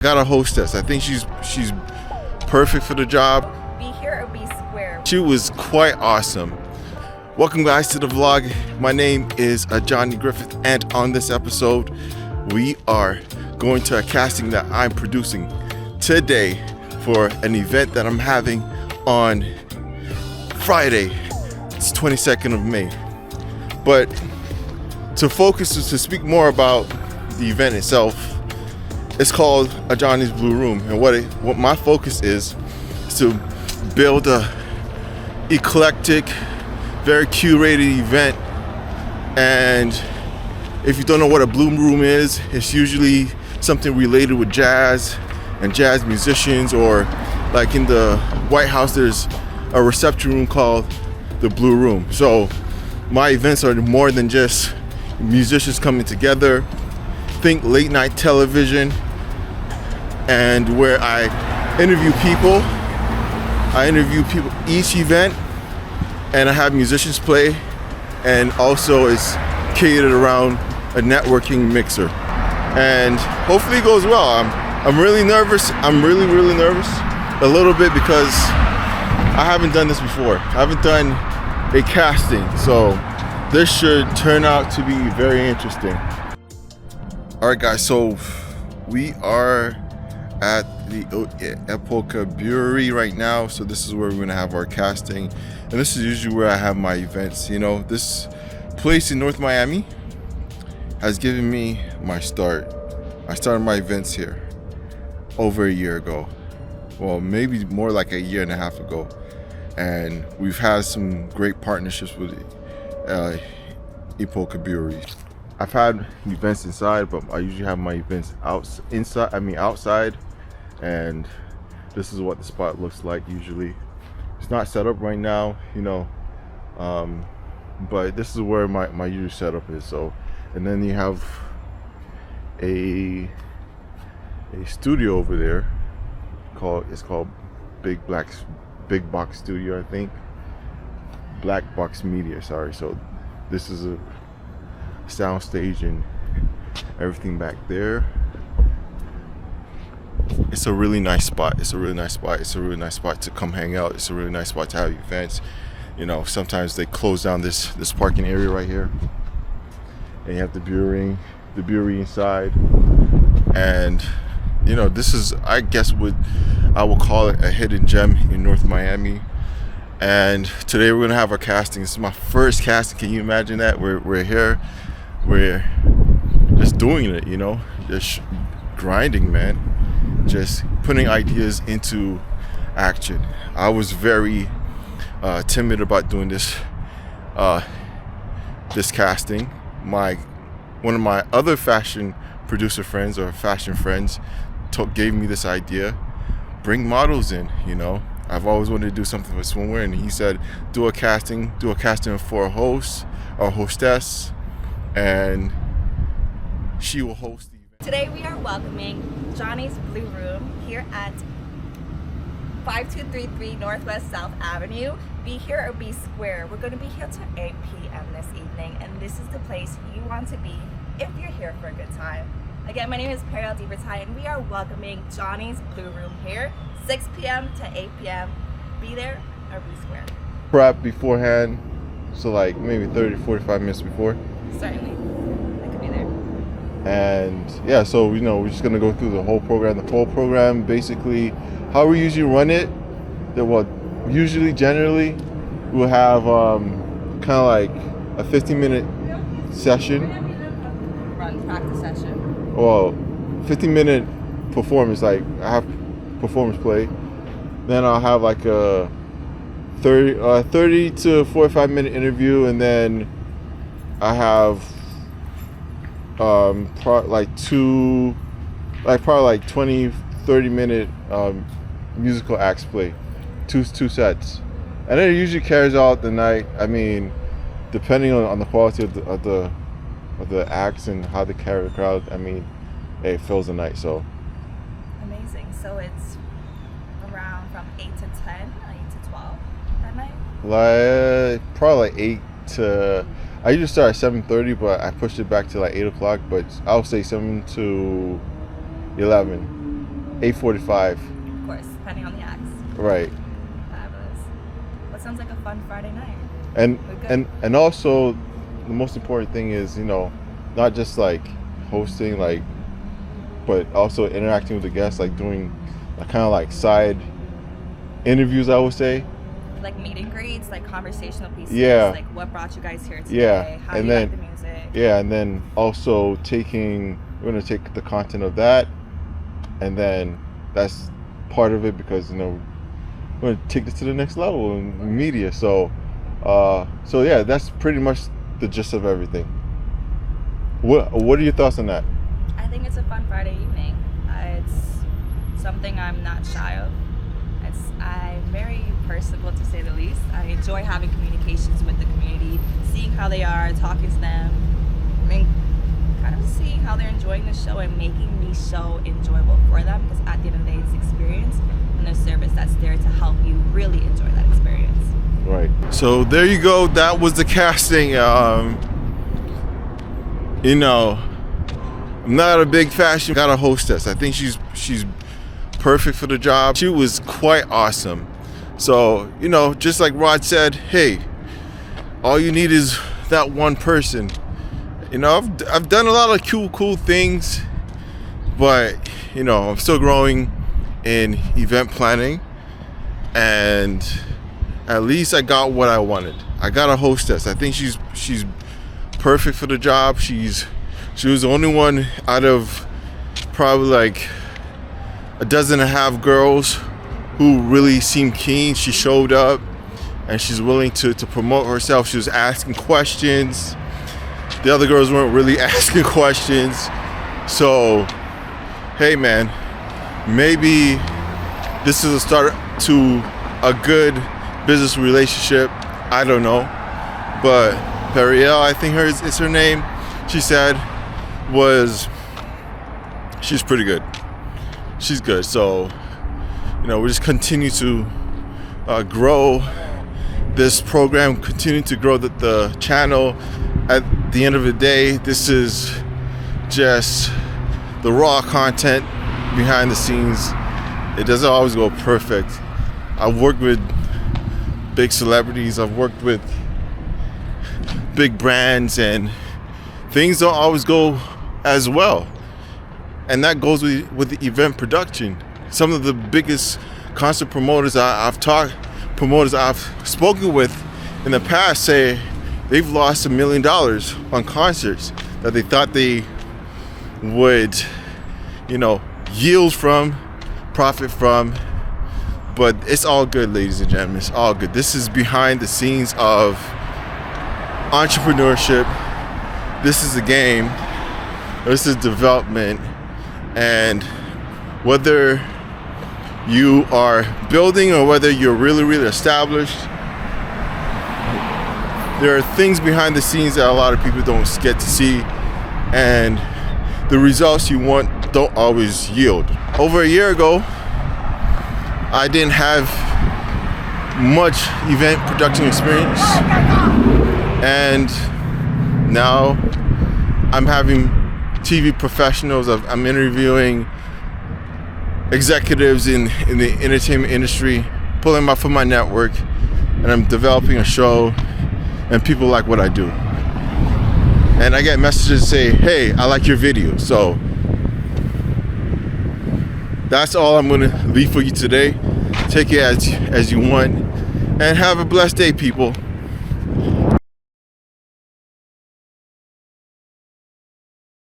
Got a hostess. I think she's perfect for the job. Be here or be square. She was quite awesome. Welcome guys to the vlog. My name is Johnny Griffith, and on this episode we are going to a casting that I'm producing today for an event that I'm having on Friday. It's 22nd of May. But to focus, to speak more about the event itself, it's called a Johnny's Blue Room, and what my focus is to build a eclectic, very curated event. And if you don't know what a Blue Room is, it's usually something related with jazz and jazz musicians, or like in the White House there's a reception room called the Blue Room. So my events are more than just musicians coming together. Think late night television, and where I interview people each event, and I have musicians play, and also it's catered around a networking mixer, and hopefully it goes well. I'm really nervous. I'm really nervous a little bit because I haven't done this before. I haven't done a casting, so this should turn out to be very interesting. All right guys, so we are at the Epoca Brewery right now. So this is where we're gonna have our casting, and this is usually where I have my events. You know, this place in North Miami has given me my start. I started my events here over a year ago. Well, maybe more like a year and a half ago. And we've had some great partnerships with Epoca Brewery. I've had events inside, but I usually have my events outside. And this is what the spot looks like usually. It's not set up right now, you know, but this is where my usual setup is. So, and then you have a studio over there it's called Big Box Studio, I think. Black Box Media, sorry. So this is a sound stage and everything back there. It's a really nice spot. It's a really nice spot to come hang out. It's a really nice spot to have events. You know, sometimes they close down this parking area right here, and you have the brewery inside. And you know, this is, I guess, what I will call it a hidden gem in North Miami. And today we're gonna have our casting. This is my first casting. Can you imagine that? We're here, we're just doing it, you know, just grinding, man, just putting ideas into action. I was very timid about doing this casting. One of my other fashion producer friends, or fashion friends, gave me this idea: bring models in. You know, I've always wanted to do something with swimwear, and he said do a casting for a host or hostess, and she will host the event. Today we are welcoming Johnny's Blue Room here at 5233 Northwest South Avenue. Be here or be square. We're going to be here till 8 p.m. this evening, and this is the place you want to be if you're here for a good time. Again, my name is Periel DeBertai, and we are welcoming Johnny's Blue Room here, 6 p.m. to 8 p.m. Be there or be square. Prep beforehand, so like maybe 30-45 minutes before. Certainly, I could be there. And yeah, so you know, we're just gonna go through the whole program. The whole program, basically, how we usually run it. Generally, we'll have kind of like a 15-minute session. Run practice session. Well, 15-minute performance. Like I have performance play. Then I'll have like a 30 to 45-minute interview, and then I have probably like 20-30-minute musical acts play, two sets, and then it usually carries out the night. I mean, depending on the quality of the acts and how they carry the crowd, I mean, it fills the night. So amazing. So it's around from 8 to 10, 8 to 12 that night? like probably like 8 to, I usually start at 7:30, but I pushed it back to like 8 o'clock. But I'll say 7 to 11. 8:45. Of course, depending on the acts. Right. Fabulous. What sounds like a fun Friday night? And also the most important thing is, not just like hosting, like, but also interacting with the guests, like doing kind of like side interviews, I would say. Like meet and greets, like conversational pieces. Yeah. Like what brought you guys here today? Yeah. How And do you then- like the music? Yeah, and then also we're gonna take the content of that, and then that's part of it, because we're gonna take this to the next level in media. So yeah, that's pretty much the gist of everything. What are your thoughts on that? I think it's a fun Friday evening. It's something I'm not shy of. I'm very personable, to say the least. I enjoy having communications with the community, seeing how they are, talking to them, and kind of seeing how they're enjoying the show and making the show enjoyable for them, because at the end of the day, it's experience and the service that's there to help you really enjoy that experience. Right. So there you go. That was the casting. I'm not a big fashion got a hostess. I think she's perfect for the job. She was quite awesome. So, just like Rod said, hey, all you need is that one person. I've done a lot of cool things, but I'm still growing in event planning, and at least I got what I wanted. I got a hostess. I think she's perfect for the job. She was the only one out of probably like a dozen and a half girls who really seemed keen. She showed up and she's willing to promote herself. She was asking questions. The other girls weren't really asking questions. So, hey man, maybe this is a start to a good business relationship. I don't know. But Periel, I think is her name, she said, she's pretty good. She's good. So, we just continue to grow this program, continue to grow the channel. At the end of the day, this is just the raw content behind the scenes. It doesn't always go perfect. I've worked with big celebrities. I've worked with big brands, and things don't always go as well. And that goes with the event production. Some of the biggest concert promoters I've spoken with in the past say they've lost $1 million on concerts that they thought they would, yield from, profit from. But it's all good, ladies and gentlemen. It's all good. This is behind the scenes of entrepreneurship. This is a game. This is development. And whether you are building or whether you're really, really established, there are things behind the scenes that a lot of people don't get to see, and the results you want don't always yield. Over a year ago, I didn't have much event production experience, and now I'm having TV professionals. I'm interviewing executives in the entertainment industry, pulling them up from my network, and I'm developing a show, and people like what I do. And I get messages say, hey, I like your video. So that's all I'm gonna leave for you today. Take it as you want, and have a blessed day, people.